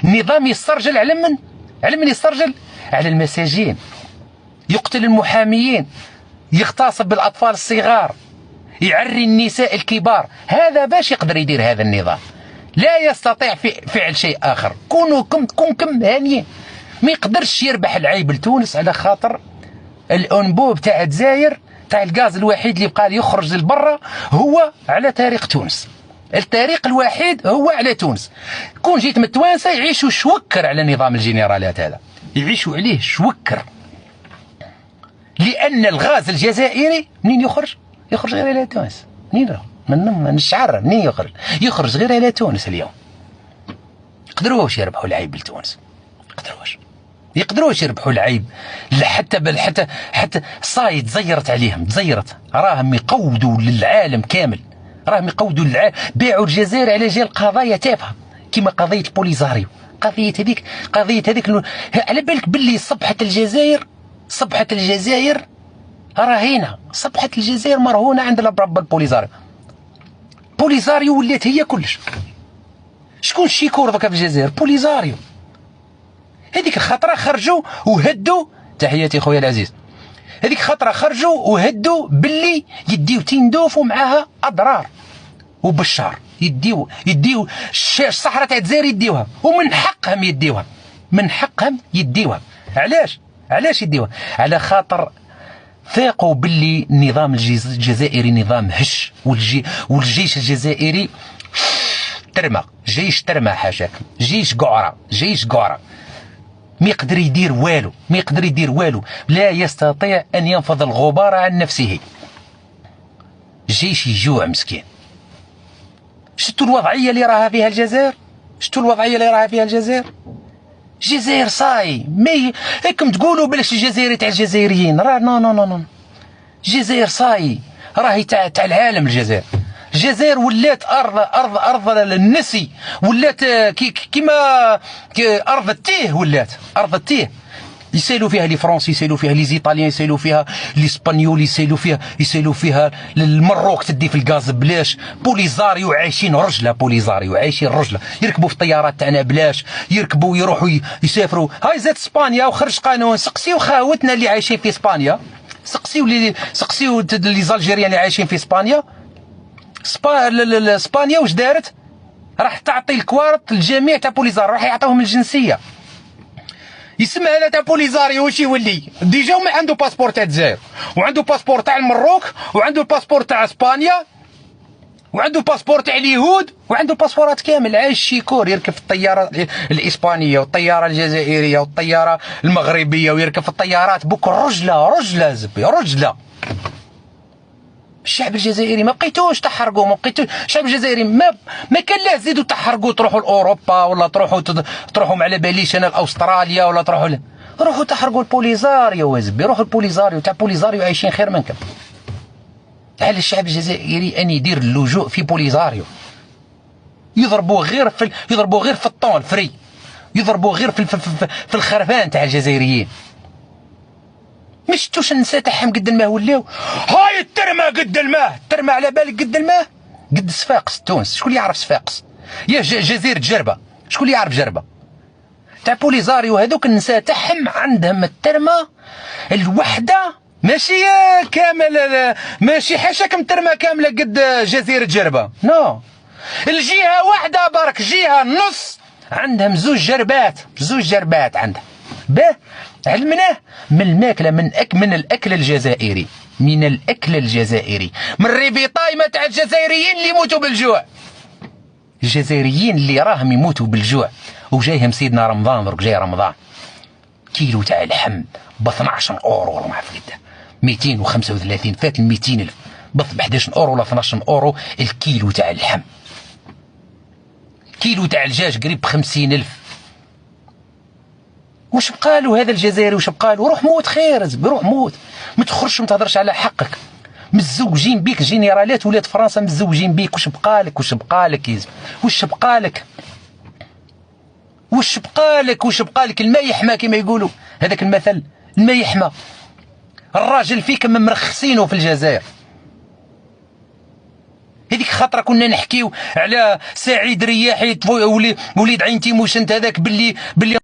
النظام يسترجل على من؟ على من يسترجل؟ على المساجين، يقتل المحاميين، يغتصب بالأطفال الصغار، يعري النساء الكبار. هذا باش يقدر يدير هذا النظام. لا يستطيع فعل شيء آخر. كونوا كم هانيين. ما يقدرش يربح العيب لتونس على خاطر الأنبوب تاع الجزائر تاع الغاز الوحيد اللي بقى يخرج للبرا هو على طريق تونس. الطريق الوحيد هو على تونس. كون جيت من التوانسه يعيشوا شوكر على نظام الجنرالات هذا، يعيشوا عليه شوكر، لأن الغاز الجزائري منين يخرج؟ يخرج غير على تونس. منين؟ من الشعر. منين يخرج؟ يخرج غير على تونس. اليوم يقدروش يربحوا العيب لتونس، يقدروش يربحوا العيب. حتى صاي تزيرت عليهم، تزيرت. راهم يقودوا للعالم كامل، راهم يقودوا للعالم. باعوا الجزائر على جال قضايا تافهه كما قضيه بوليزاريو. قضيه هذيك على بالك باللي صبحت الجزائر رهينه، صبحت الجزائر مرهونه عند البرب البوليزاريو. بوليزاريو ولات هي كلش. شكون الشيكور ذاك في الجزائر؟ بوليزاريو. هذيك الخطره خرجوا وهدوا. تحياتي خويا العزيز. هذيك الخطره خرجوا وهدوا باللي يديو تندوف ومعاها اضرار وبشار. يديو الصحراء تاع الجزائر يديوها، ومن حقهم يديوها، من حقهم يديوها. علاش يديوها؟ على خاطر ثاقوا باللي النظام الجزائري نظام هش، والجيش الجزائري ترمى، جيش ترمى حاشاك، جيش قعره. ما يقدر يدير والو، لا يستطيع أن ينفض الغبار عن نفسه. الجيش يجوع مسكين. شفتوا الوضعية اللي راها فيها الجزائر؟ الجزائر صاي هيكم تقولوا بلاش الجزائري تاع الجزائريين. راه نو الجزائر صاي راهي تاع العالم. الجزائر ولات ارض للنسي، ولات كيما ارض التيه، ولات ارض التيه. يسالوا فيها لي فرنسي، يسالوا فيها لي زيطاليان، يسالوا فيها لي اسبانيول، يسالوا فيها المروك تدي في الغاز بلاش. بوليزاريو عايشين رجله، يركبوا في الطيارات تاعنا بلاش، يركبوا يروحوا يسافروا. هاي زاد اسبانيا وخرج قانون. سقسيو خاوتنا اللي عايشين في اسبانيا، سقسيو لي زالجيريان اللي عايشين في اسبانيا. اسبانيا واش دارت؟ راح تعطي الكوارط للجميع تاع بوليزاريو، راح يعطيوهم الجنسيه. يسمى هذا تاع بوليزاريو واش يولي؟ ديجا ما عنده باسبور تاع الجزائر، وعنده باسبور تاع المروك، وعنده الباسبور تاع اسبانيا، وعنده باسبور تاع اليهود، وعنده الباسبورات كامل. عايش شيكور، يركب في الطياره الاسبانيه والطياره الجزائريه والطياره المغربيه، ويركب في الطيارات بوك رجله زبي رجله. الشعب الجزائري ما بقيتوش تحرقوا، الشعب الجزائري ما كان له تزيدوا تحرقوا تروحوا لاوروبا، ولا تروحوا ما على باليش انا لاستراليا، ولا روحوا تحرقوا البوليزاريو وزبي. روحوا البوليزاريو تاع بوليزاريو عايشين خير منكم. على الشعب الجزائري ان يدير اللجوء في بوليزاريو. يضربوا غير في الطون الفري، يضربوا غير في الخرفان تاع الجزائريين. ما شفتوش النساء تاعهم قد الماء ولاو؟ هاي الترمه قد الماء، الترمه على بالك قد الماء، قد صفاقس تونس. شكون اللي يعرف صفاقس؟ يا جزيره جربه، شكون اللي يعرف جربه؟ تاع بوليزاريو هذوك النساء تاعهم عندهم الترمه الوحده، ماشي كامل، ماشي حاشاكم ترمه كامله قد جزيره جربه. نو، الجهه واحده برك، جهه نص عندهم زوج جربات عندهم. باه علمناه من الماكله، من الاكل الجزائري، من الربيطايمه تاع الجزائريين اللي يموتوا بالجوع. الجزائريين اللي راهم يموتوا بالجوع، وجايهم سيدنا رمضان. درك جاي رمضان، كيلو تاع اللحم ب 12 اورو ولا ما عرفت قداه، 235 فات ال 200 الف، ب 11 اورو ولا 12 اورو الكيلو تاع اللحم. كيلو تاع الدجاج قريب ب 50 الف. واش بقالو هذا الجزائري؟ واش بقالو؟ روح موت خير، روح موت، ما تخرجش ما تهضرش على حقك. متزوجين بيك جنرالات ولاد فرنسا متزوجين بيك. واش بقالك واش بقالك الماء يحمى كما يقولوا هذاك المثل، الماء يحمى. الراجل فيكم مرخصينه في الجزائر. هذيك خطره كنا نحكيو على سعيد رياحي وليد عين تيموشنت هذاك باللي